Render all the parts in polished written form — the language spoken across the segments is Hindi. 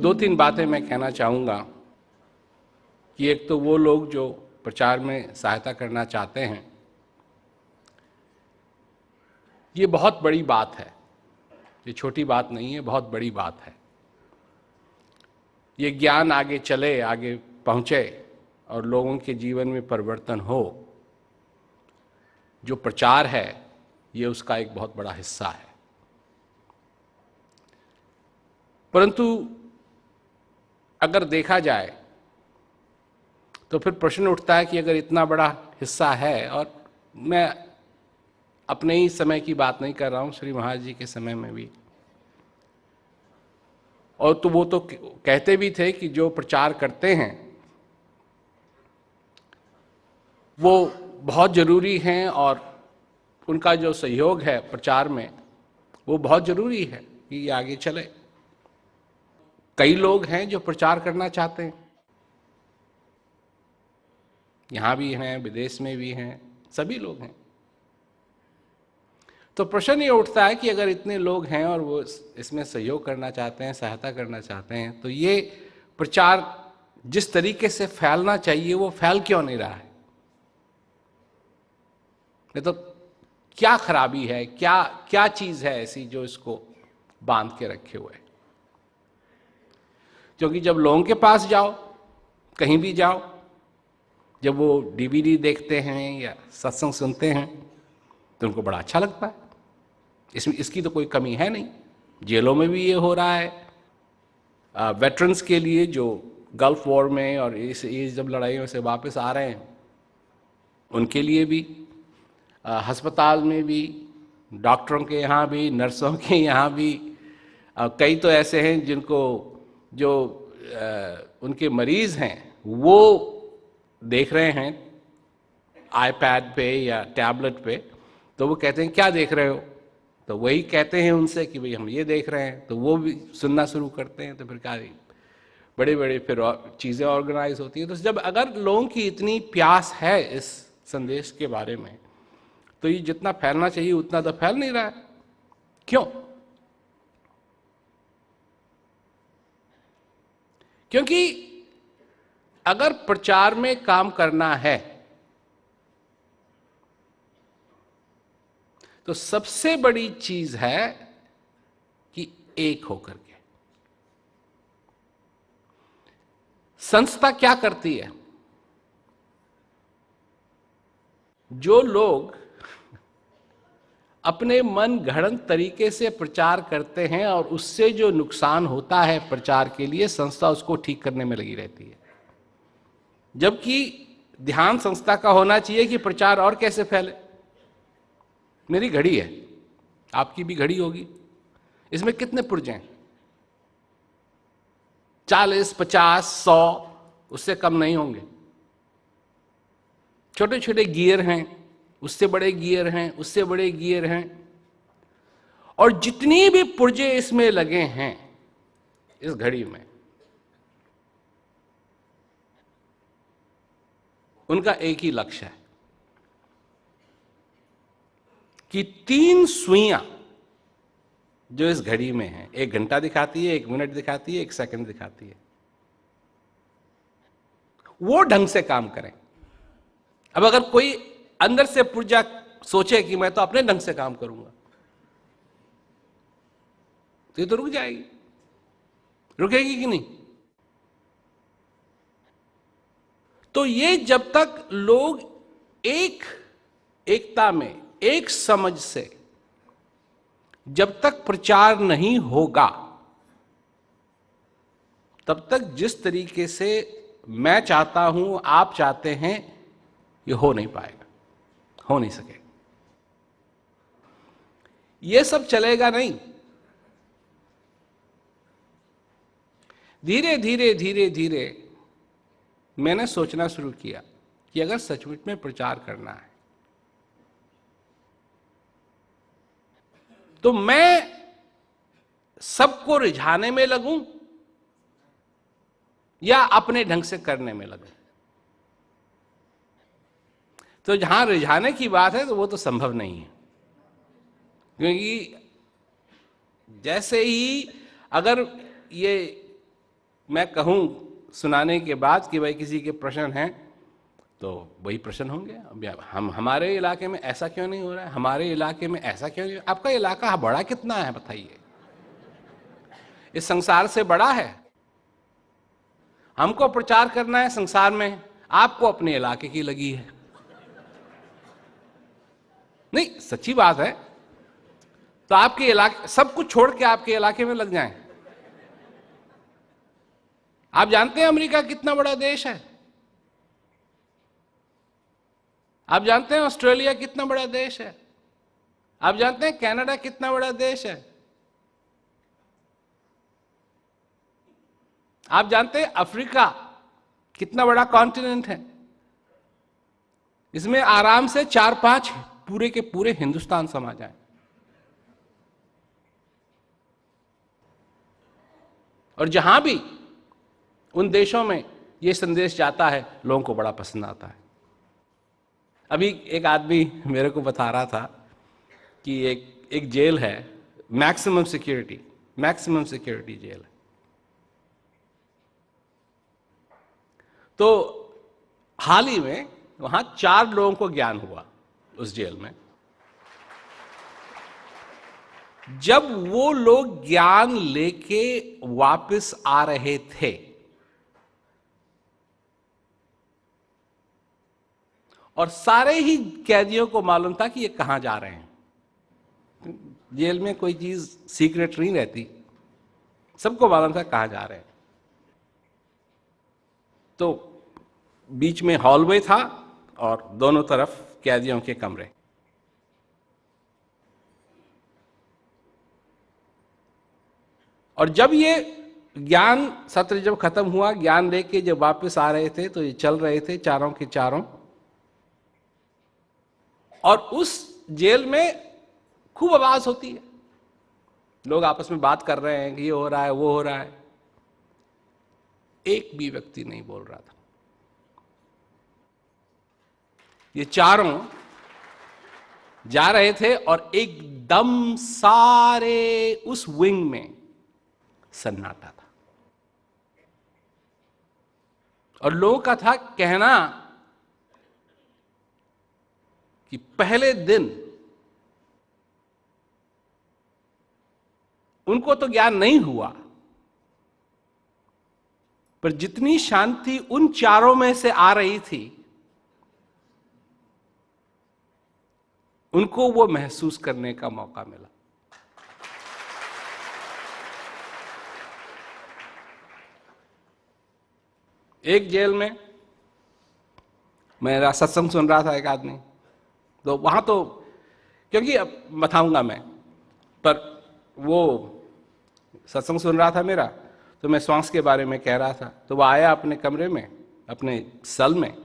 दो तीन बातें मैं कहना चाहूँगा कि एक तो वो लोग जो प्रचार में सहायता करना चाहते हैं, ये बहुत बड़ी बात है, ये छोटी बात नहीं है, बहुत बड़ी बात है। ये ज्ञान आगे चले, आगे पहुँचे और लोगों के जीवन में परिवर्तन हो, जो प्रचार है ये उसका एक बहुत बड़ा हिस्सा है। परंतु अगर देखा जाए तो फिर प्रश्न उठता है कि अगर इतना बड़ा हिस्सा है, और मैं अपने ही समय की बात नहीं कर रहा हूँ, श्री महाराज जी के समय में भी, और तो वो तो कहते भी थे कि जो प्रचार करते हैं वो बहुत जरूरी हैं और उनका जो सहयोग है प्रचार में वो बहुत जरूरी है कि ये आगे चले। कई लोग हैं जो प्रचार करना चाहते हैं, यहाँ भी हैं, विदेश में भी हैं, सभी लोग हैं। तो प्रश्न ये उठता है कि अगर इतने लोग हैं और वो इसमें सहयोग करना चाहते हैं, सहायता करना चाहते हैं, तो ये प्रचार जिस तरीके से फैलना चाहिए वो फैल क्यों नहीं रहा है? नहीं तो क्या खराबी है, क्या क्या चीज है ऐसी जो इसको बांध के रखे हुए है? क्योंकि जब लोगों के पास जाओ, कहीं भी जाओ, जब वो डीवीडी देखते हैं या सत्संग सुनते हैं तो उनको बड़ा अच्छा लगता है। इसकी तो कोई कमी है नहीं। जेलों में भी ये हो रहा है, वेटरन्स के लिए जो गल्फ वॉर में और ये जब लड़ाइयों से वापस आ रहे हैं उनके लिए भी, अस्पताल में भी, डॉक्टरों के यहाँ भी, नर्सों के यहाँ भी, कई तो ऐसे हैं जिनको जो उनके मरीज़ हैं वो देख रहे हैं आईपैड पे या टैबलेट पे, तो वो कहते हैं क्या देख रहे हो? तो वही कहते हैं उनसे कि भाई हम ये देख रहे हैं, तो वो भी सुनना शुरू करते हैं। तो फिर क्या बड़े बड़े फिर चीज़ें ऑर्गेनाइज होती हैं। तो जब अगर लोगों की इतनी प्यास है इस संदेश के बारे में, तो ये जितना फैलना चाहिए उतना तो फैल नहीं रहा है। क्यों? क्योंकि अगर प्रचार में काम करना है तो सबसे बड़ी चीज है कि एक होकर के। संस्था क्या करती है? जो लोग अपने मन गढ़ंत तरीके से प्रचार करते हैं और उससे जो नुकसान होता है प्रचार के लिए, संस्था उसको ठीक करने में लगी रहती है। जबकि ध्यान संस्था का होना चाहिए कि प्रचार और कैसे फैले। मेरी घड़ी है, आपकी भी घड़ी होगी, इसमें कितने पुर्जे हैं? 40, 50, 100, उससे कम नहीं होंगे। छोटे छोटे गियर हैं, उससे बड़े गियर हैं, उससे बड़े गियर हैं, और जितनी भी पुर्जे इसमें लगे हैं इस घड़ी में, उनका एक ही लक्ष्य है कि 3 सुइयां जो इस घड़ी में है, 1 घंटा दिखाती है, 1 मिनट दिखाती है, 1 सेकंड दिखाती है, वो ढंग से काम करें। अब अगर कोई अंदर से पुर्जा सोचे कि मैं तो अपने ढंग से काम करूंगा, तो ये तो रुक जाएगी। रुकेगी कि नहीं? तो ये जब तक लोग एकता में, एक समझ से जब तक प्रचार नहीं होगा, तब तक जिस तरीके से मैं चाहता हूं, आप चाहते हैं, ये हो नहीं पाएगा, हो नहीं सकेगा। ये सब चलेगा नहीं। धीरे धीरे धीरे धीरे मैंने सोचना शुरू किया कि अगर सचमुच में प्रचार करना है तो मैं सबको रिझाने में लगूं या अपने ढंग से करने में लगूं। तो जहां रिझाने की बात है तो वो तो संभव नहीं है, क्योंकि जैसे ही अगर ये मैं कहूं सुनाने के बाद कि भाई किसी के प्रश्न हैं तो वही प्रश्न होंगे। अब हम हमारे इलाके में ऐसा क्यों नहीं हो रहा है, हमारे इलाके में ऐसा क्यों नहीं, आपका इलाका बड़ा कितना है बताइए, इस संसार से बड़ा है। हमको प्रचार करना है संसार में, आपको अपने इलाके की लगी है। नहीं, सच्ची बात है। तो आपके इलाके सब कुछ छोड़ के आपके इलाके में लग जाएं। आप जानते हैं अमेरिका कितना बड़ा देश है, आप जानते हैं ऑस्ट्रेलिया कितना बड़ा देश है, आप जानते हैं कनाडा कितना बड़ा देश है, आप जानते हैं अफ्रीका कितना बड़ा कॉन्टिनेंट है। इसमें आराम से 4-5 पूरे के पूरे हिंदुस्तान समा जाए। और जहां भी उन देशों में ये संदेश जाता है, लोगों को बड़ा पसंद आता है। अभी एक आदमी मेरे को बता रहा था कि एक जेल है, मैक्सिमम सिक्योरिटी जेल है। तो हाल ही में वहां 4 लोगों को ज्ञान हुआ उस जेल में। जब वो लोग ज्ञान लेके वापस आ रहे थे, और सारे ही कैदियों को मालूम था कि ये कहां जा रहे हैं। जेल में कोई चीज सीक्रेट नहीं रहती, सबको मालूम था कहां जा रहे हैं। तो बीच में हॉलवे था और दोनों तरफ कैदियों के कमरे। और जब ये ज्ञान सत्र जब खत्म हुआ, ज्ञान लेके जब वापस आ रहे थे, तो ये चल रहे थे चारों के चारों। और उस जेल में खूब आवाज होती है, लोग आपस में बात कर रहे हैं कि ये हो रहा है वो हो रहा है। एक भी व्यक्ति नहीं बोल रहा था। ये चारों जा रहे थे और एकदम सारे उस विंग में सन्नाटा था। और लोगों का था कहना कि पहले दिन उनको तो ज्ञान नहीं हुआ, पर जितनी शांति उन चारों में से आ रही थी, उनको वो महसूस करने का मौका मिला। एक जेल में मेरा सत्संग सुन रहा था एक आदमी, तो वहां तो क्योंकि अब बताऊंगा मैं, पर वो सत्संग सुन रहा था मेरा, तो मैं श्वास के बारे में कह रहा था। तो वो आया अपने कमरे में, अपने सेल में।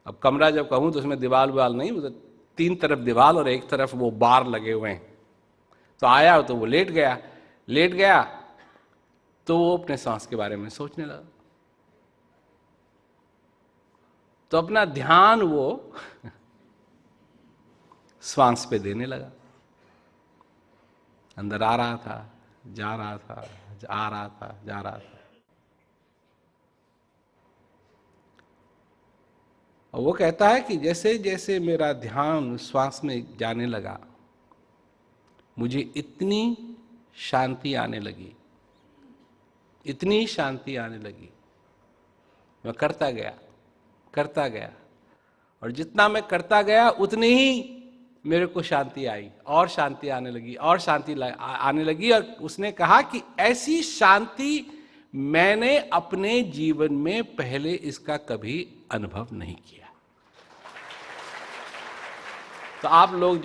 अब कमरा जब कहूं तो उसमें दीवार विवाल नहीं, तो 3 तरफ दीवार और एक तरफ वो बार लगे हुए हैं। तो आया तो वो लेट गया तो वो अपने सांस के बारे में सोचने लगा। तो अपना ध्यान वो श्वास पे देने लगा। अंदर आ रहा था, जा रहा था, आ रहा था, जा रहा था। और वो कहता है कि जैसे जैसे मेरा ध्यान श्वास में जाने लगा, मुझे इतनी शांति आने लगी, इतनी शांति आने लगी। मैं करता गया और जितना मैं करता गया उतनी ही मेरे को शांति आई, और शांति आने लगी, और शांति आने लगी। और उसने कहा कि ऐसी शांति मैंने अपने जीवन में पहले इसका कभी अनुभव नहीं किया। तो आप लोग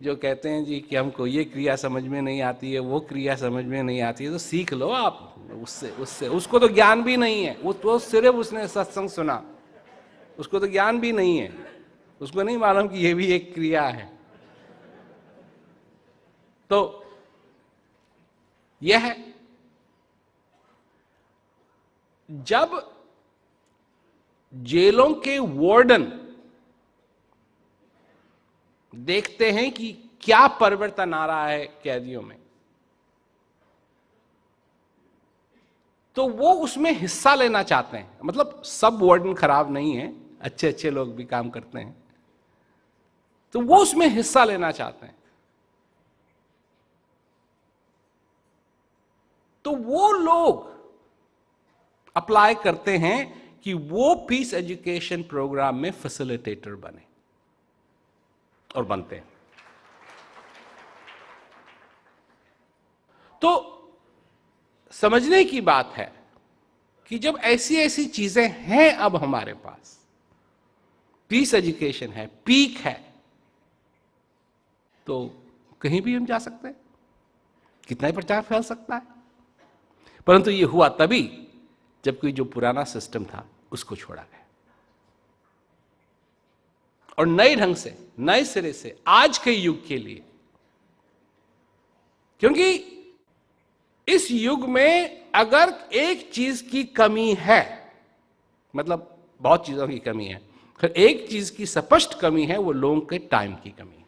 जो कहते हैं जी कि हमको ये क्रिया समझ में नहीं आती है, वो क्रिया समझ में नहीं आती है, तो सीख लो आप उससे। उसको तो ज्ञान भी नहीं है, वो तो सिर्फ उसने सत्संग सुना, उसको तो ज्ञान भी नहीं है, उसको नहीं मालूम कि ये भी एक क्रिया है। तो यह है, जब जेलों के वार्डन देखते हैं कि क्या परिवर्तन आ रहा है कैदियों में, तो वो उसमें हिस्सा लेना चाहते हैं। मतलब सब वार्डन खराब नहीं है, अच्छे अच्छे लोग भी काम करते हैं, तो वो उसमें हिस्सा लेना चाहते हैं। तो वो लोग अप्लाई करते हैं कि वो पीस एजुकेशन प्रोग्राम में फैसिलिटेटर बने, और बनते हैं। तो समझने की बात है कि जब ऐसी ऐसी चीजें हैं अब हमारे पास, पीस एजुकेशन है, पीक है, तो कहीं भी हम जा सकते हैं, कितना ही प्रचार फैल सकता है। परंतु ये हुआ तभी जब कोई जो पुराना सिस्टम था उसको छोड़ा गया, और नए ढंग से, नए सिरे से आज के युग के लिए, क्योंकि इस युग में अगर एक चीज की कमी है, मतलब बहुत चीजों की कमी है, फिर एक चीज की स्पष्ट कमी है, वो लोगों के टाइम की कमी है।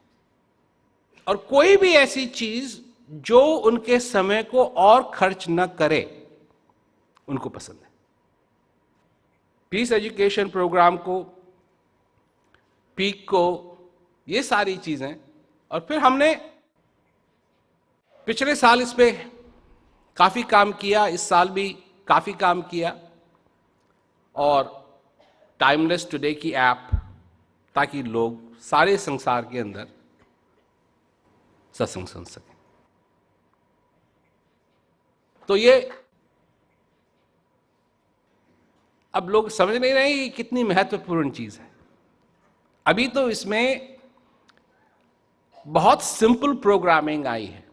और कोई भी ऐसी चीज जो उनके समय को और खर्च न करे, उनको पसंद है। पीस एजुकेशन प्रोग्राम को, पीक को, ये सारी चीजें, और फिर हमने पिछले साल इस पे काफी काम किया, इस साल भी काफी काम किया, और टाइमलेस टुडे की ऐप, ताकि लोग सारे संसार के अंदर सत्संग सुन सकें। तो ये अब लोग समझ नहीं रहे कि कितनी महत्वपूर्ण चीज है। अभी तो इसमें बहुत सिंपल प्रोग्रामिंग आई है,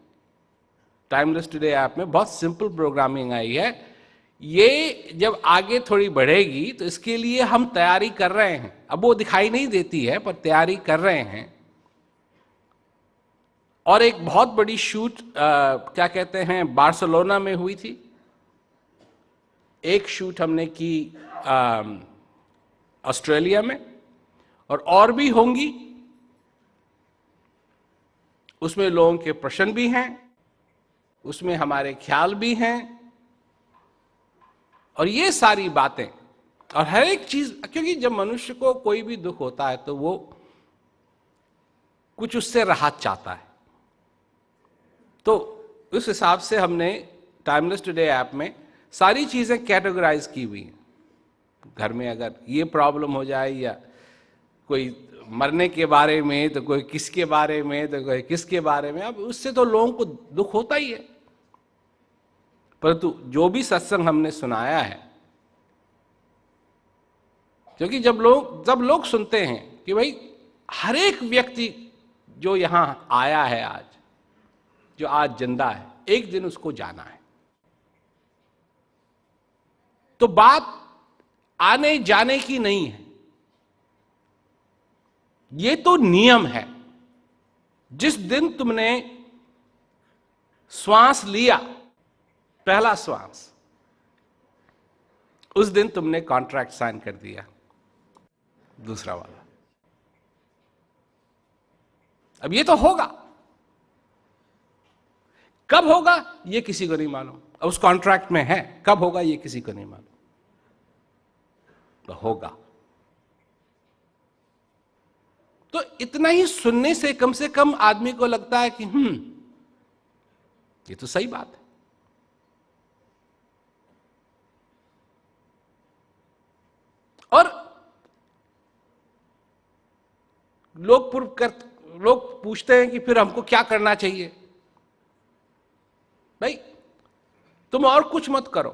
टाइमलेस टुडे ऐप में बहुत सिंपल प्रोग्रामिंग आई है। ये जब आगे थोड़ी बढ़ेगी तो इसके लिए हम तैयारी कर रहे हैं। अब वो दिखाई नहीं देती है, पर तैयारी कर रहे हैं। और एक बहुत बड़ी शूट क्या कहते हैं, बार्सिलोना में हुई थी। एक शूट हमने की ऑस्ट्रेलिया में, और भी होंगी। उसमें लोगों के प्रश्न भी हैं, उसमें हमारे ख्याल भी हैं, और ये सारी बातें, और हर एक चीज, क्योंकि जब मनुष्य को कोई भी दुख होता है तो वो कुछ उससे राहत चाहता है। तो उस हिसाब से हमने टाइमलेस टुडे ऐप में सारी चीजें कैटेगराइज की हुई हैं। घर में अगर ये प्रॉब्लम हो जाए, या कोई मरने के बारे में, तो कोई किसके बारे में, तो कोई किसके बारे में, अब उससे तो लोगों को दुख होता ही है। परंतु जो भी सत्संग हमने सुनाया है, क्योंकि जब लोग सुनते हैं कि भाई हर एक व्यक्ति जो यहां आया है आज, जो आज जिंदा है, एक दिन उसको जाना है, तो बात आने जाने की नहीं है, ये तो नियम है। जिस दिन तुमने श्वास लिया, पहला श्वास, उस दिन तुमने कॉन्ट्रैक्ट साइन कर दिया दूसरा वाला। अब ये तो होगा, कब होगा ये किसी को नहीं मालूम। अब उस कॉन्ट्रैक्ट में है, कब होगा ये किसी को नहीं मालूम, तो होगा। तो इतना ही सुनने से कम आदमी को लगता है कि ये तो सही बात है। और लोग पूछते हैं कि फिर हमको क्या करना चाहिए। भाई तुम और कुछ मत करो,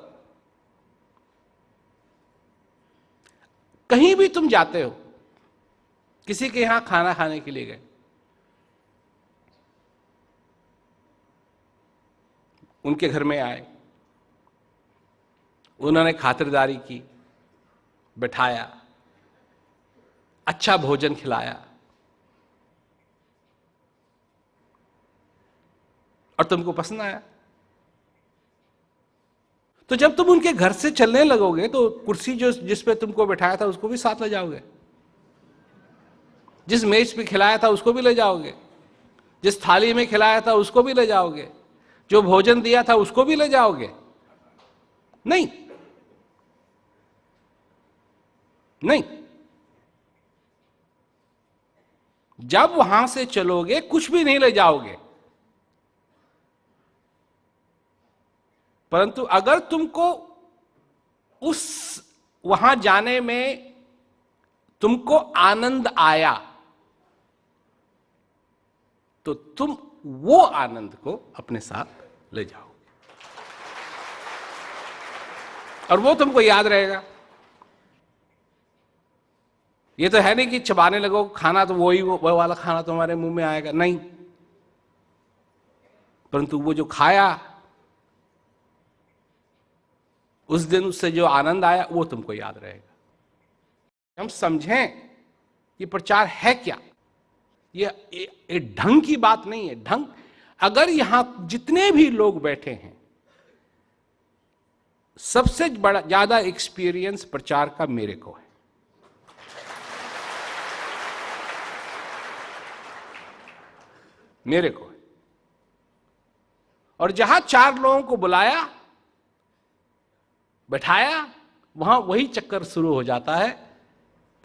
कहीं भी तुम जाते हो, किसी के यहां खाना खाने के लिए गए, उनके घर में आए, उन्होंने खातिरदारी की, बैठाया, अच्छा भोजन खिलाया, और तुमको पसंद आया, तो जब तुम उनके घर से चलने लगोगे तो कुर्सी जिस पे तुमको बैठाया था उसको भी साथ ले जाओगे, जिस मेज पे खिलाया था उसको भी ले जाओगे, जिस थाली में खिलाया था उसको भी ले जाओगे, जो भोजन दिया था उसको भी ले जाओगे। नहीं, नहीं, जब वहां से चलोगे कुछ भी नहीं ले जाओगे, परंतु अगर तुमको उस वहां जाने में तुमको आनंद आया तो तुम वो आनंद को अपने साथ ले जाओगे और वो तुमको याद रहेगा। ये तो है नहीं कि चबाने लगो खाना तो वो वाला खाना तुम्हारे मुंह में आएगा, नहीं, परंतु वो जो खाया उस दिन उससे जो आनंद आया वो तुमको याद रहेगा। हम समझें ये प्रचार है क्या, ये ढंग की बात नहीं है। ढंग, अगर यहां जितने भी लोग बैठे हैं सबसे बड़ा ज्यादा एक्सपीरियंस प्रचार का मेरे को है। मेरे को है। और जहां 4 लोगों को बुलाया बैठाया वहां वही चक्कर शुरू हो जाता है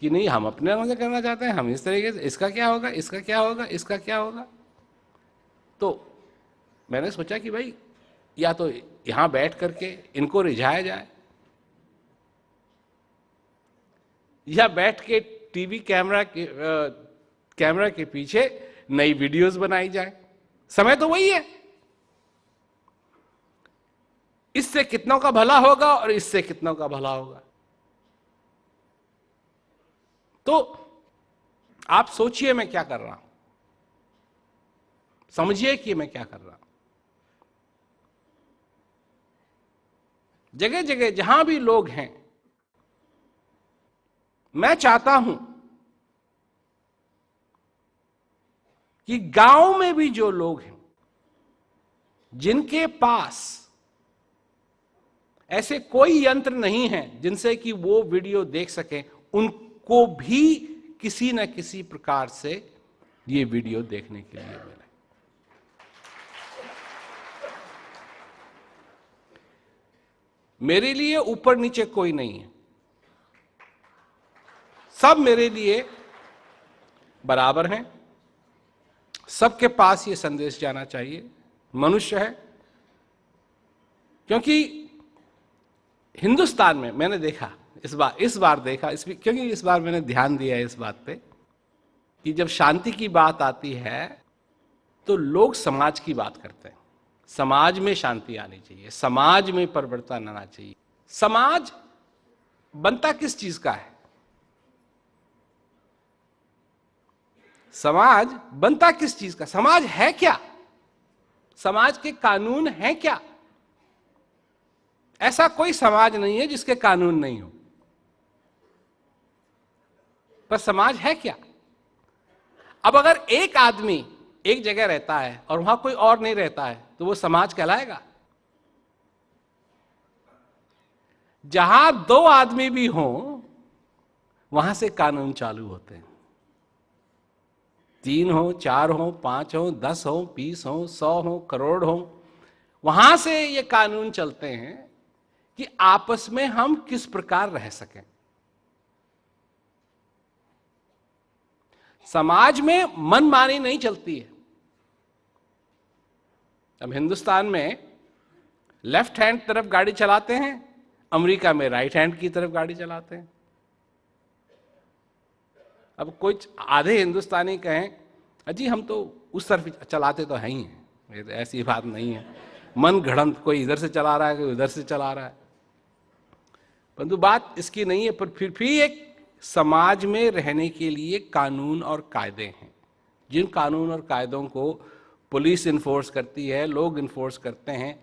कि नहीं हम अपने मजे करना चाहते हैं, हम इस तरीके से, इसका क्या होगा, इसका क्या होगा, इसका क्या होगा। तो मैंने सोचा कि भाई या तो यहां बैठ करके इनको रिझाया जाए या बैठ के टीवी कैमरा के पीछे नई वीडियोस बनाई जाए। समय तो वही है, इससे कितनों का भला होगा और इससे कितनों का भला होगा। तो आप सोचिए मैं क्या कर रहा हूं, समझिए कि मैं क्या कर रहा हूं। जगह जगह जहां भी लोग हैं, मैं चाहता हूं कि गांव में भी जो लोग हैं जिनके पास ऐसे कोई यंत्र नहीं है जिनसे कि वो वीडियो देख सकें, उनको भी किसी न किसी प्रकार से ये वीडियो देखने के लिए मिले। मेरे लिए ऊपर नीचे कोई नहीं है, सब मेरे लिए बराबर हैं, सबके पास ये संदेश जाना चाहिए। मनुष्य है, क्योंकि हिंदुस्तान में मैंने देखा इस बार देखा क्योंकि इस बार मैंने ध्यान दिया है इस बात पे कि जब शांति की बात आती है तो लोग समाज की बात करते हैं। समाज में शांति आनी चाहिए, समाज में परिवर्तन आना चाहिए। समाज बनता किस चीज का है? समाज बनता किस चीज का? समाज है क्या? समाज के कानून हैं क्या? ऐसा कोई समाज नहीं है जिसके कानून नहीं हो, पर समाज है क्या? अब अगर एक आदमी एक जगह रहता है और वहां कोई और नहीं रहता है तो वो समाज कहलाएगा? जहां 2 आदमी भी हों वहां से कानून चालू होते हैं। 3 हो, 4 हो, 5 हो, 10 हो, 20 हो, 100 हो, करोड़ हो, वहां से ये कानून चलते हैं कि आपस में हम किस प्रकार रह सकें। समाज में मनमानी नहीं चलती है। अब हिंदुस्तान में लेफ्ट हैंड तरफ गाड़ी चलाते हैं, अमेरिका में राइट हैंड की तरफ गाड़ी चलाते हैं। अब कुछ आधे हिंदुस्तानी कहें अजी हम तो उस तरफ चलाते तो हैं ही हैं, ऐसी बात नहीं है, मन घड़ंत कोई इधर से चला रहा है कोई उधर से चला रहा है, परंतु बात इसकी नहीं है। पर फिर भी एक समाज में रहने के लिए कानून और कायदे हैं, जिन कानून और कायदों को पुलिस इन्फोर्स करती है, लोग इन्फोर्स करते हैं,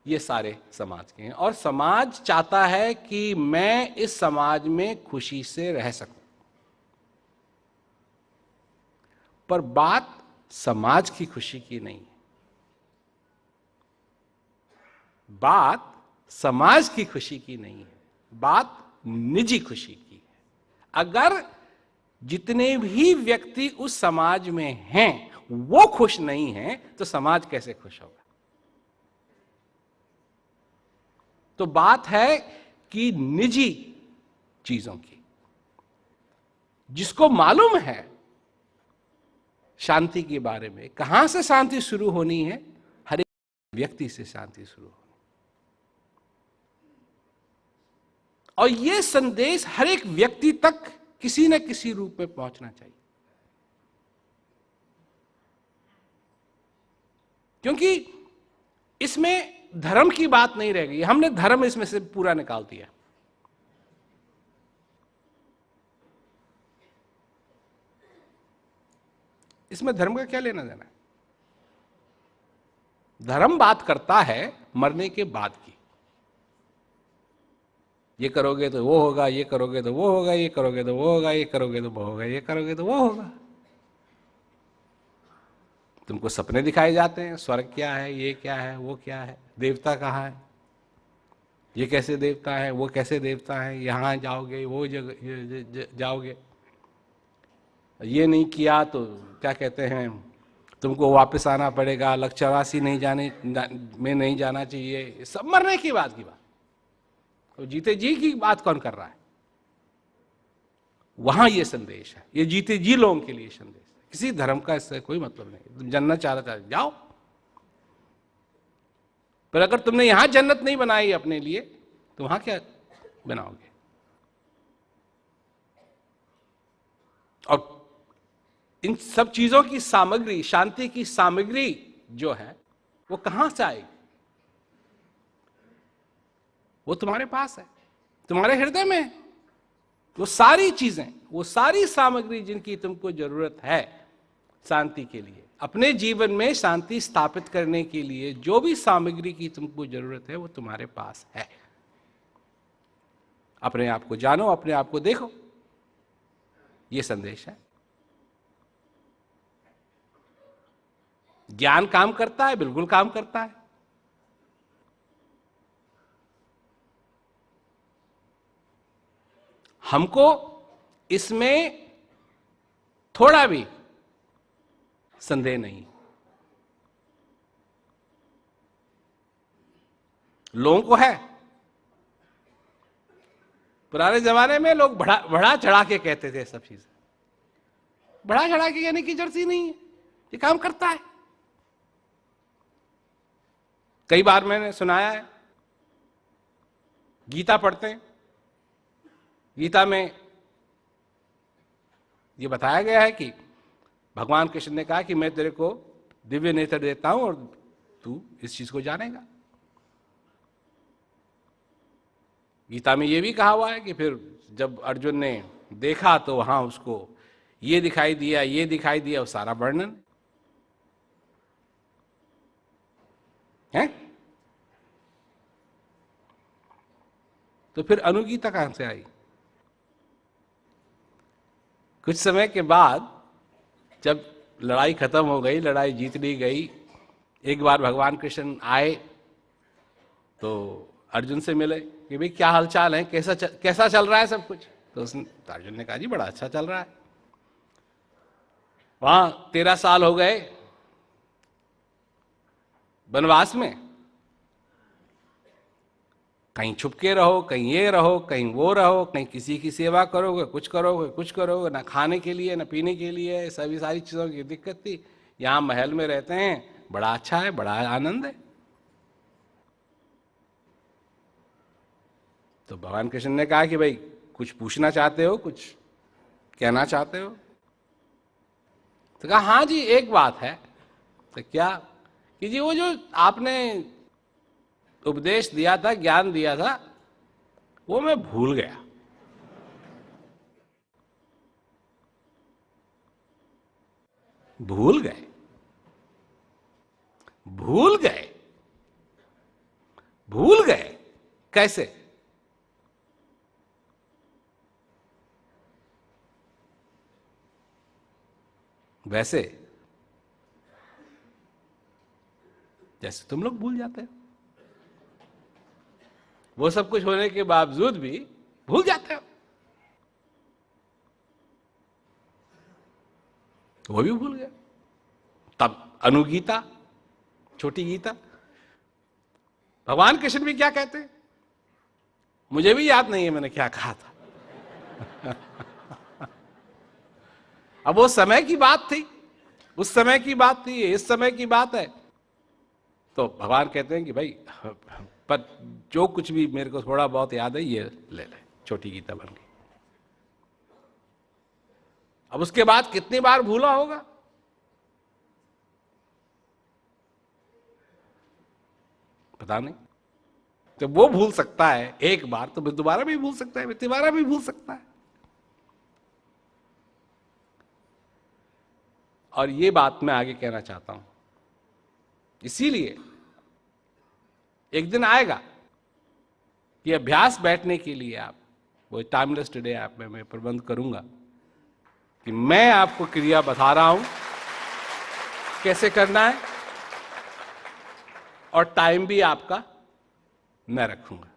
ये सारे समाज के हैं। और समाज चाहता है कि मैं इस समाज में खुशी से रह सकूं। पर बात समाज की खुशी की नहीं है, बात समाज की खुशी की नहीं है, बात निजी खुशी की है। अगर जितने भी व्यक्ति उस समाज में हैं वो खुश नहीं हैं तो समाज कैसे खुश होगा? तो बात है कि निजी चीजों की। जिसको मालूम है शांति के बारे में, कहां से शांति शुरू होनी है, हर एक व्यक्ति से शांति शुरू होनी। और यह संदेश हर एक व्यक्ति तक किसी न किसी रूप में पहुंचना चाहिए, क्योंकि इसमें धर्म की बात नहीं रह गई। हमने धर्म इसमें से पूरा निकाल दिया। इसमें धर्म का क्या लेना देना है? धर्म बात करता है मरने के बाद की। ये करोगे तो वो होगा, ये करोगे तो वो होगा, ये करोगे तो वो होगा, ये करोगे तो वो होगा, ये करोगे तो वो होगा। तुमको सपने दिखाए जाते हैं, स्वर्ग क्या है, ये क्या है, वो क्या है, देवता कहाँ है, ये कैसे देवता है, वो कैसे देवता है, यहाँ जाओगे, वो जगह जाओगे, ये नहीं किया तो क्या कहते हैं, तुमको वापस आना पड़ेगा, अलग 84 में नहीं जाना चाहिए। सब मरने की बात तो जीते जी की बात कौन कर रहा है? वहां ये संदेश है, ये जीते जी लोगों के लिए संदेश है। किसी धर्म का इससे कोई मतलब नहीं। तुम जन्नत चाहता जाओ, पर अगर तुमने यहां जन्नत नहीं बनाई अपने लिए तो वहां क्या बनाओगे? और इन सब चीजों की सामग्री, शांति की सामग्री जो है वो कहां से आएगी? वो तुम्हारे पास है, तुम्हारे हृदय में है। वो सारी चीजें, वो सारी सामग्री जिनकी तुमको जरूरत है शांति के लिए, अपने जीवन में शांति स्थापित करने के लिए जो भी सामग्री की तुमको जरूरत है वो तुम्हारे पास है। अपने आप को जानो, अपने आप को देखो, ये संदेश है। ज्ञान काम करता है, बिल्कुल काम करता है। हमको इसमें थोड़ा भी संदेह नहीं। लोगों को है, पुराने जमाने में लोग बढ़ा चढ़ा के कहते थे सब चीजें। बढ़ा चढ़ा के कहने की जरूरत ही नहीं है, ये काम करता है। कई बार मैंने सुनाया है, गीता पढ़ते हैं, गीता में ये बताया गया है कि भगवान कृष्ण ने कहा कि मैं तेरे को दिव्य नेत्र देता हूं और तू इस चीज को जानेगा। गीता में ये भी कहा हुआ है कि फिर जब अर्जुन ने देखा तो वहां उसको ये दिखाई दिया, ये दिखाई दिया, वो सारा वर्णन है। तो फिर अनुगीता कहां से आई? कुछ समय के बाद जब लड़ाई खत्म हो गई, लड़ाई जीत ली गई, एक बार भगवान कृष्ण आए तो अर्जुन से मिले कि भाई क्या हालचाल है, कैसा चल रहा है सब कुछ। तो अर्जुन ने कहा जी बड़ा अच्छा चल रहा है। वहां 13 साल हो गए वनवास में, कहीं छुपके रहो, कहीं ये रहो, कहीं वो रहो, कहीं किसी की सेवा करोगे, कुछ करोगे, ना खाने के लिए ना पीने के लिए, सभी सारी चीजों की दिक्कत थी। यहां महल में रहते हैं, बड़ा अच्छा है, बड़ा आनंद है। तो भगवान कृष्ण ने कहा कि भाई कुछ पूछना चाहते हो, कुछ कहना चाहते हो? तो कहा हाँ जी एक बात है। तो क्या? कि जी वो जो आपने उपदेश दिया था, ज्ञान दिया था, वो मैं भूल गया। भूल गए? भूल गए? भूल गए कैसे? वैसे जैसे तुम लोग भूल जाते हो। वो सब कुछ होने के बावजूद भी भूल जाते हो। वो भी भूल गया। तब अनुगीता, छोटी गीता, भगवान कृष्ण भी क्या कहते हैं मुझे भी याद नहीं है मैंने क्या कहा था। अब वो समय की बात थी, उस समय की बात थी, इस समय की बात है। तो भगवान कहते हैं कि भाई, पर जो कुछ भी मेरे को थोड़ा बहुत याद है ये ले ले, छोटी गीता बन गई। अब उसके बाद कितनी बार भूला होगा, पता नहीं। जब वो भूल सकता है एक बार, तो दोबारा भी भूल सकता है, दोबारा भी भूल सकता है। और ये बात मैं आगे कहना चाहता हूं, इसीलिए एक दिन आएगा कि अभ्यास बैठने के लिए आप, वो टाइमलेस टुडे ऐप में मैं प्रबंध करूंगा कि मैं आपको क्रिया बता रहा हूं कैसे करना है, और टाइम भी आपका मैं रखूंगा।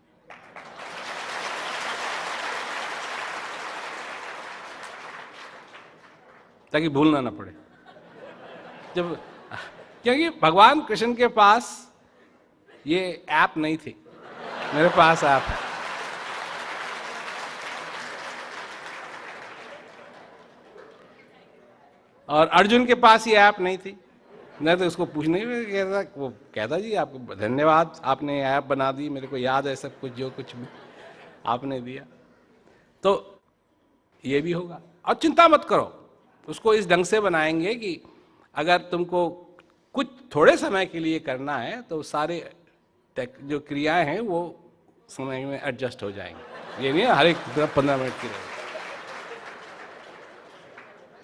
ताकि भूलना ना पड़े। जब, क्योंकि भगवान कृष्ण के पास ये ऐप नहीं थी, मेरे पास ऐप है। और अर्जुन के पास ये ऐप नहीं थी, नहीं तो उसको पूछने में कहता, वो कहता जी आपको धन्यवाद, आपने ऐप बना दी, मेरे को याद है सब कुछ, जो कुछ भी आपने दिया। तो ये भी होगा। और चिंता मत करो, उसको इस ढंग से बनाएंगे कि अगर तुमको कुछ थोड़े समय के लिए करना है तो सारे जो क्रियाएं हैं वो समय में एडजस्ट हो जाएंगे। ये नहीं हर एक 15 मिनट की रहेगी।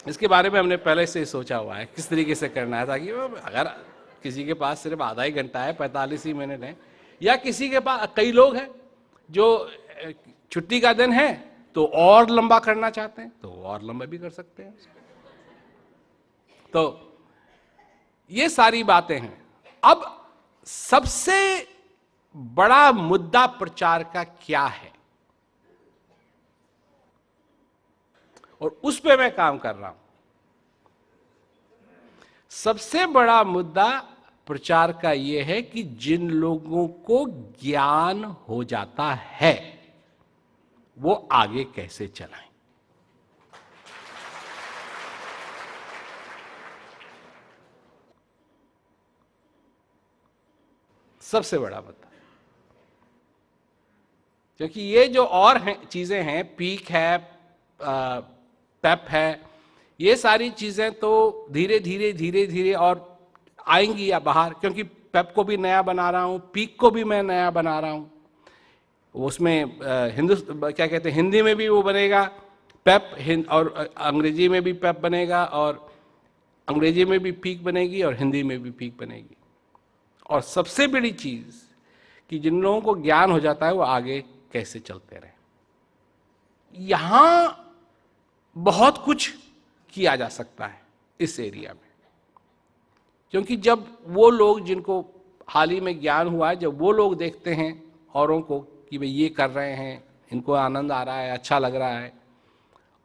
इसके बारे में हमने पहले से ही सोचा हुआ है किस तरीके से करना है, ताकि अगर किसी के पास सिर्फ आधा ही घंटा है, 45 ही मिनट है, या किसी के पास, कई लोग हैं जो छुट्टी का दिन है तो और लंबा करना चाहते हैं, तो और लंबा भी कर सकते हैं। तो ये सारी बातें हैं। अब सबसे बड़ा मुद्दा प्रचार का क्या है, और उस पे मैं काम कर रहा हूं। सबसे बड़ा मुद्दा प्रचार का यह है कि जिन लोगों को ज्ञान हो जाता है वो आगे कैसे चलाएं। सबसे बड़ा मुद्दा, क्योंकि ये जो और हैं चीजें हैं, पीक है, पेप है, ये सारी चीजें तो धीरे धीरे धीरे धीरे और आएंगी या बाहर, क्योंकि पेप को भी नया बना रहा हूं, पीक को भी मैं नया बना रहा हूं। उसमें क्या कहते हैं, हिंदी में भी वो बनेगा पेप, और अंग्रेजी में भी पेप बनेगा, और अंग्रेजी में भी पीक बनेगी और हिंदी में भी पीक बनेगी। और सबसे बड़ी चीज कि जिन लोगों को ज्ञान हो जाता है वो आगे कैसे चलते रहे। यहां बहुत कुछ किया जा सकता है इस एरिया में, क्योंकि जब वो लोग जिनको हाल ही में ज्ञान हुआ है, जब वो लोग देखते हैं औरों को कि भाई ये कर रहे हैं, इनको आनंद आ रहा है, अच्छा लग रहा है,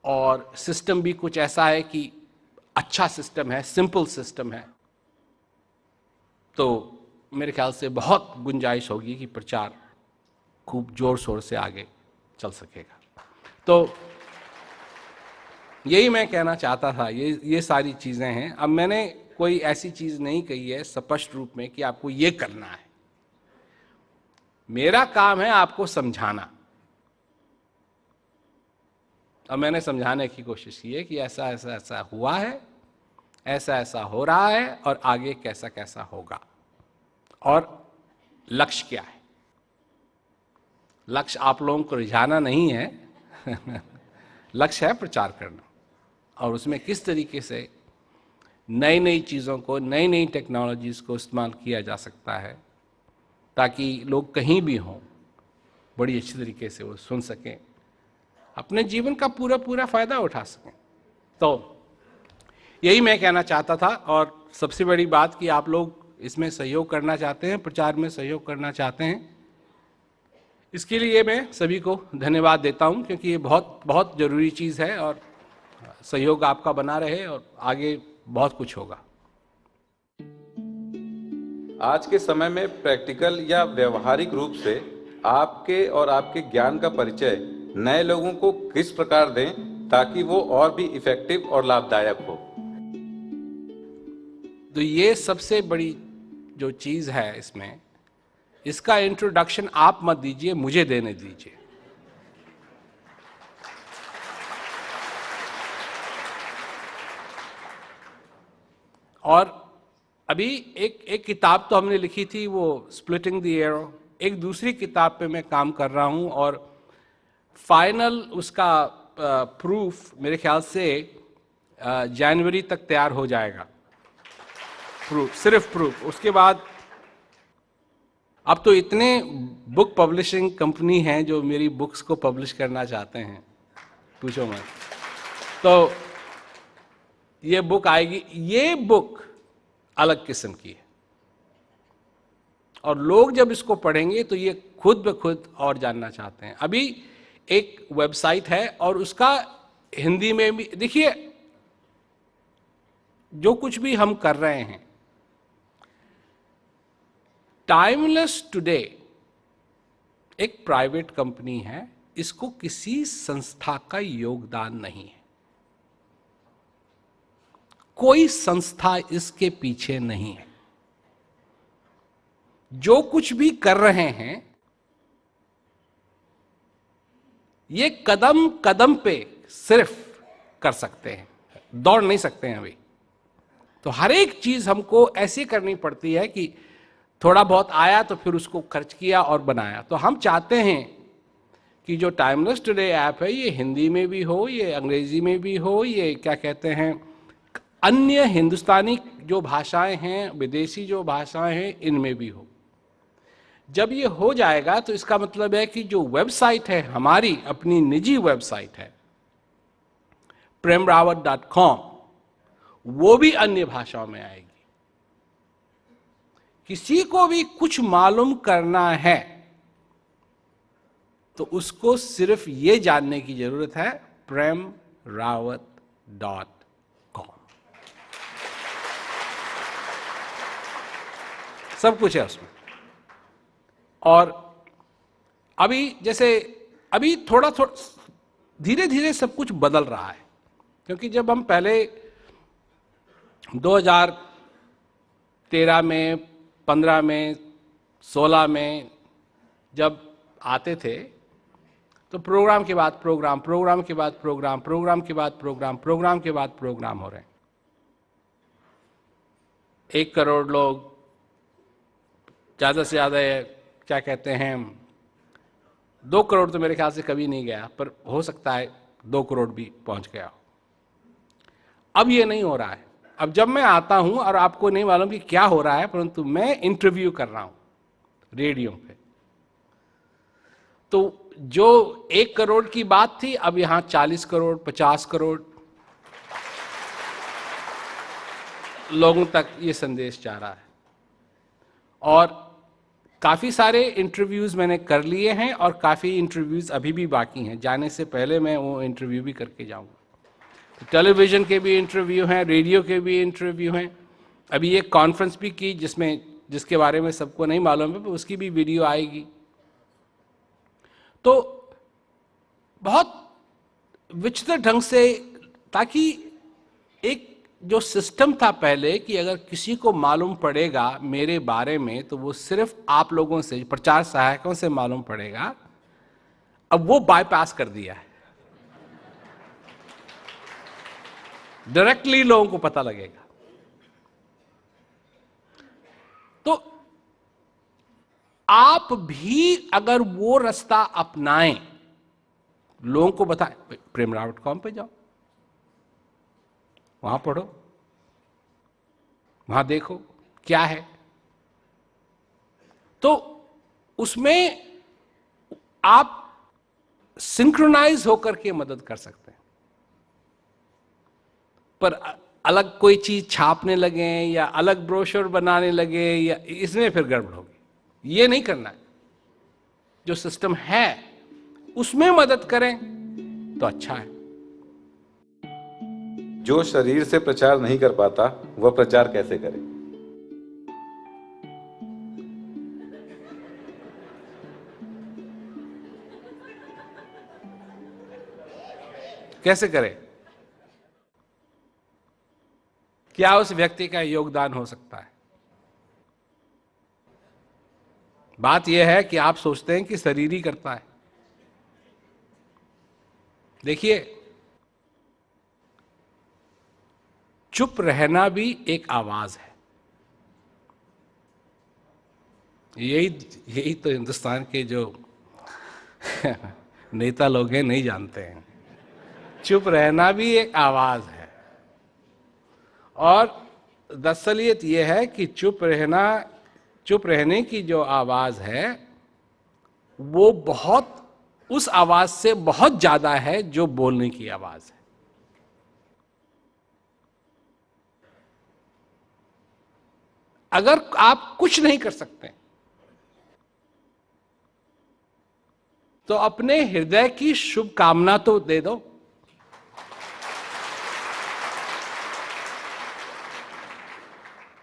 और सिस्टम भी कुछ ऐसा है कि अच्छा सिस्टम है, सिंपल सिस्टम है, तो मेरे ख्याल से बहुत गुंजाइश होगी कि प्रचार खूब जोर शोर से आगे चल सकेगा। तो यही मैं कहना चाहता था, ये सारी चीजें हैं। अब मैंने कोई ऐसी चीज नहीं कही है स्पष्ट रूप में कि आपको ये करना है। मेरा काम है आपको समझाना, अब मैंने समझाने की कोशिश की है कि ऐसा ऐसा ऐसा हुआ है, ऐसा ऐसा हो रहा है, और आगे कैसा कैसा होगा, और लक्ष्य क्या है। लक्ष्य आप लोगों को रिझाना नहीं है लक्ष्य है प्रचार करना, और उसमें किस तरीके से नई नई चीज़ों को, नई नई टेक्नोलॉजीज को इस्तेमाल किया जा सकता है, ताकि लोग कहीं भी हों बड़ी अच्छी तरीके से वो सुन सकें, अपने जीवन का पूरा पूरा फायदा उठा सकें। तो यही मैं कहना चाहता था। और सबसे बड़ी बात कि आप लोग इसमें सहयोग करना चाहते हैं, प्रचार में सहयोग करना चाहते हैं, इसके लिए मैं सभी को धन्यवाद देता हूं, क्योंकि ये बहुत बहुत ज़रूरी चीज़ है, और सहयोग आपका बना रहे और आगे बहुत कुछ होगा। आज के समय में प्रैक्टिकल या व्यवहारिक रूप से आपके और आपके ज्ञान का परिचय नए लोगों को किस प्रकार दें ताकि वो और भी इफेक्टिव और लाभदायक हो? तो ये सबसे बड़ी जो चीज है इसमें, इसका इंट्रोडक्शन आप मत दीजिए, मुझे देने दीजिए। और अभी एक किताब तो हमने लिखी थी, वो स्प्लिटिंग द एरो। एक दूसरी किताब पे मैं काम कर रहा हूं और फाइनल उसका प्रूफ मेरे ख्याल से जनवरी तक तैयार हो जाएगा। प्रूफ, सिर्फ प्रूफ। उसके बाद अब तो इतने बुक पब्लिशिंग कंपनी हैं जो मेरी बुक्स को पब्लिश करना चाहते हैं, पूछो मत। तो ये बुक आएगी। ये बुक अलग किस्म की है और लोग जब इसको पढ़ेंगे तो ये खुद ब खुद और जानना चाहते हैं। अभी एक वेबसाइट है और उसका हिंदी में भी, देखिए जो कुछ भी हम कर रहे हैं, टाइमलेस टुडे एक प्राइवेट कंपनी है, इसको किसी संस्था का योगदान नहीं है, कोई संस्था इसके पीछे नहीं है। जो कुछ भी कर रहे हैं ये कदम कदम पे सिर्फ कर सकते हैं, दौड़ नहीं सकते हैं अभी। तो हर एक चीज हमको ऐसी करनी पड़ती है कि थोड़ा बहुत आया तो फिर उसको खर्च किया और बनाया। तो हम चाहते हैं कि जो टाइमलेस टुडे ऐप है ये हिंदी में भी हो, ये अंग्रेजी में भी हो, ये क्या कहते हैं अन्य हिंदुस्तानी जो भाषाएं हैं, विदेशी जो भाषाएं हैं, इनमें भी हो। जब ये हो जाएगा तो इसका मतलब है कि जो वेबसाइट है, हमारी अपनी निजी वेबसाइट है premrawat.com, वो भी अन्य भाषाओं में आएगी। किसी को भी कुछ मालूम करना है तो उसको सिर्फ ये जानने की जरूरत है premrawat.com, सब कुछ है उसमें। और अभी जैसे अभी थोड़ा थोड़ा धीरे धीरे सब कुछ बदल रहा है, क्योंकि जब हम पहले 2013 में, 15 में, 16 में जब आते थे तो प्रोग्राम के बाद प्रोग्राम, प्रोग्राम के बाद प्रोग्राम, प्रोग्राम के बाद प्रोग्राम, प्रोग्राम के बाद प्रोग्राम हो रहे हैं। 1 करोड़ लोग, ज्यादा से ज्यादा क्या कहते हैं 2 करोड़ तो मेरे ख्याल से कभी नहीं गया, पर हो सकता है 2 करोड़ भी पहुंच गया हो। अब ये नहीं हो रहा है। अब जब मैं आता हूं और आपको नहीं मालूम कि क्या हो रहा है, परंतु मैं इंटरव्यू कर रहा हूं रेडियो पे, तो जो 1 करोड़ की बात थी अब यहां 40 करोड़, 50 करोड़ लोगों तक ये संदेश जा रहा है। और काफ़ी सारे इंटरव्यूज़ मैंने कर लिए हैं और काफ़ी इंटरव्यूज़ अभी भी बाकी हैं। जाने से पहले मैं वो इंटरव्यू भी करके जाऊंगा। तो टेलीविज़न के भी इंटरव्यू हैं, रेडियो के भी इंटरव्यू हैं। अभी एक कॉन्फ्रेंस भी की जिसके बारे में सबको नहीं मालूम है, उसकी भी वीडियो आएगी। तो बहुत विचित्र ढंग से, ताकि एक जो सिस्टम था पहले कि अगर किसी को मालूम पड़ेगा मेरे बारे में तो वो सिर्फ आप लोगों से, प्रचार सहायकों से मालूम पड़ेगा, अब वो बाईपास कर दिया है। डायरेक्टली लोगों को पता लगेगा। तो आप भी अगर वो रास्ता अपनाएं, लोगों को बताएं, premrawat.com पे जाओ, वहां पढ़ो, वहां देखो क्या है। तो उसमें आप सिंक्रोनाइज होकर के मदद कर सकते हैं। पर अलग कोई चीज छापने लगे या अलग ब्रोशर बनाने लगे या इसमें फिर गड़बड़ होगी। ये नहीं करना है। जो सिस्टम है उसमें मदद करें तो अच्छा है। जो शरीर से प्रचार नहीं कर पाता वह प्रचार कैसे करे? कैसे करें? क्या उस व्यक्ति का योगदान हो सकता है? बात यह है कि आप सोचते हैं कि शरीर ही करता है। देखिए, चुप रहना भी एक आवाज है। यही यही तो हिंदुस्तान के जो नेता लोग हैं नहीं जानते हैं। चुप रहना भी एक आवाज है। और दरअसलियत यह है कि चुप रहने की जो आवाज है वो बहुत, उस आवाज से बहुत ज्यादा है जो बोलने की आवाज है। अगर आप कुछ नहीं कर सकते तो अपने हृदय की शुभकामना तो दे दो।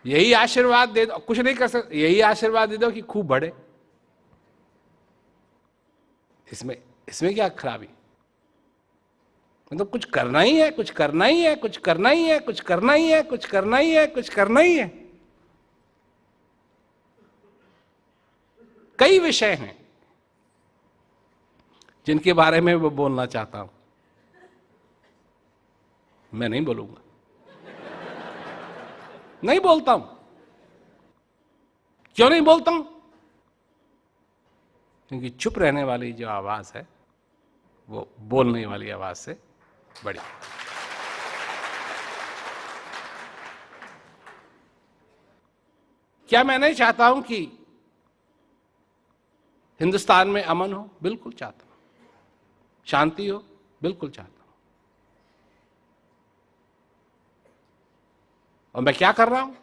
यही आशीर्वाद दे दो। कुछ नहीं कर सकते, यही आशीर्वाद दे दो कि खूब बढ़े। इसमें इसमें क्या खराबी? मतलब कुछ करना ही है, कुछ करना ही है, कुछ करना ही है, कुछ करना ही है, कुछ करना ही है, कुछ करना ही है। कई विषय हैं जिनके बारे में वो बोलना चाहता हूं, मैं नहीं बोलूंगा, नहीं बोलता हूं। क्यों नहीं बोलता हूं? क्योंकि चुप रहने वाली जो आवाज है वो बोलने वाली आवाज से बड़ी। क्या मैं नहीं चाहता हूं कि हिंदुस्तान में अमन हो? बिल्कुल चाहता हूं। शांति हो? बिल्कुल चाहता हूं। और मैं क्या कर रहा हूं?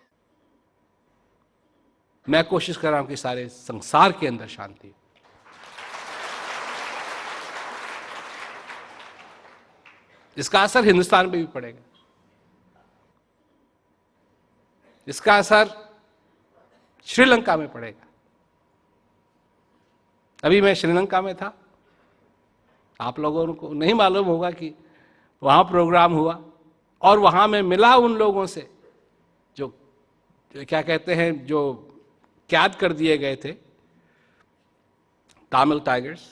मैं कोशिश कर रहा हूं कि सारे संसार के अंदर शांति हो। इसका असर हिंदुस्तान पे भी पड़ेगा। इसका असर श्रीलंका में पड़ेगा। अभी मैं श्रीलंका में था। आप लोगों को नहीं मालूम होगा कि वहां प्रोग्राम हुआ और वहां मैं मिला उन लोगों से जो क्या कहते हैं, जो कैद कर दिए गए थे, तमिल टाइगर्स।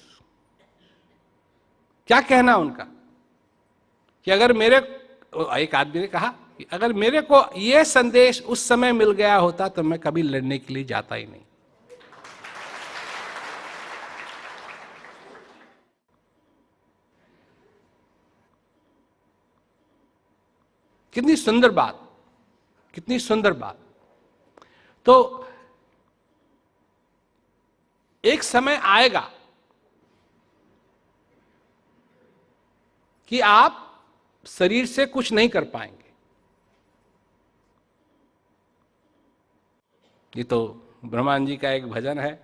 क्या कहना उनका कि अगर मेरे, एक आदमी ने कहा कि अगर मेरे को यह संदेश उस समय मिल गया होता तो मैं कभी लड़ने के लिए जाता ही नहीं। कितनी सुंदर बात, कितनी सुंदर बात। तो एक समय आएगा कि आप शरीर से कुछ नहीं कर पाएंगे। ये तो ब्रह्मानंद जी का एक भजन है,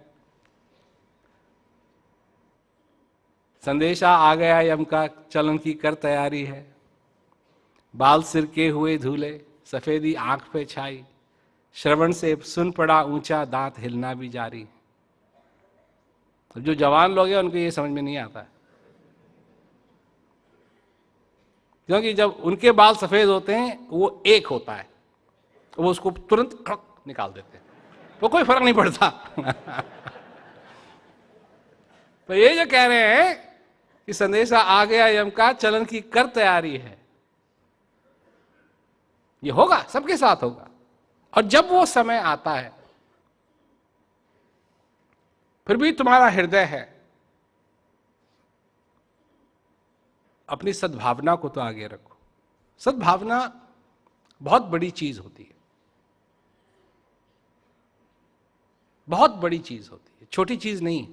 संदेशा आ गया यम का, चलन की कर तैयारी है, बाल सिर के हुए धूले, सफेदी आंख पे छाई, श्रवण से सुन पड़ा ऊंचा, दांत हिलना भी जारी। तो जो जवान लोग हैं उनको ये समझ में नहीं आता है, क्योंकि जब उनके बाल सफेद होते हैं वो एक होता है, वो उसको तुरंत खड़क निकाल देते हैं, वो कोई फर्क नहीं पड़ता। तो ये जो कह रहे हैं कि संदेशा आ गया यम का, चलन की कर तैयारी है, ये होगा, सबके साथ होगा। और जब वो समय आता है, फिर भी तुम्हारा हृदय है, अपनी सद्भावना को तो आगे रखो। सद्भावना बहुत बड़ी चीज होती है, बहुत बड़ी चीज होती है, छोटी चीज नहीं।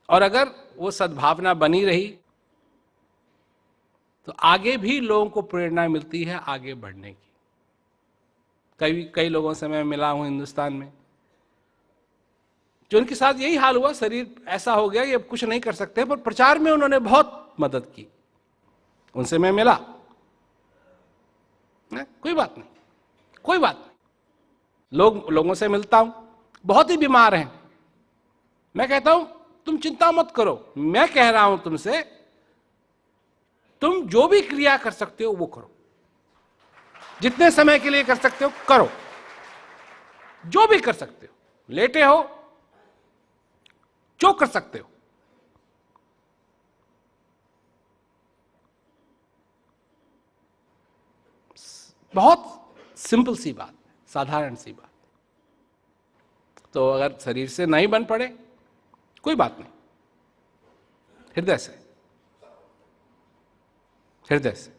और अगर वो सद्भावना बनी रही तो आगे भी लोगों को प्रेरणा मिलती है आगे बढ़ने की। कई लोगों से मैं मिला हूं हिंदुस्तान में, जो उनके साथ यही हाल हुआ, शरीर ऐसा हो गया कि अब कुछ नहीं कर सकते, पर प्रचार में उन्होंने बहुत मदद की। उनसे मैं मिला, कोई बात नहीं, कोई बात नहीं। लोगों से मिलता हूं, बहुत ही बीमार हैं। मैं कहता हूं तुम चिंता मत करो, मैं कह रहा हूं तुमसे, तुम जो भी क्रिया कर सकते हो वो करो, जितने समय के लिए कर सकते हो करो, जो भी कर सकते हो, लेटे हो, जो कर सकते हो। बहुत सिंपल सी बात, साधारण सी बात। तो अगर शरीर से नहीं बन पड़े कोई बात नहीं, हृदय से, हृदय से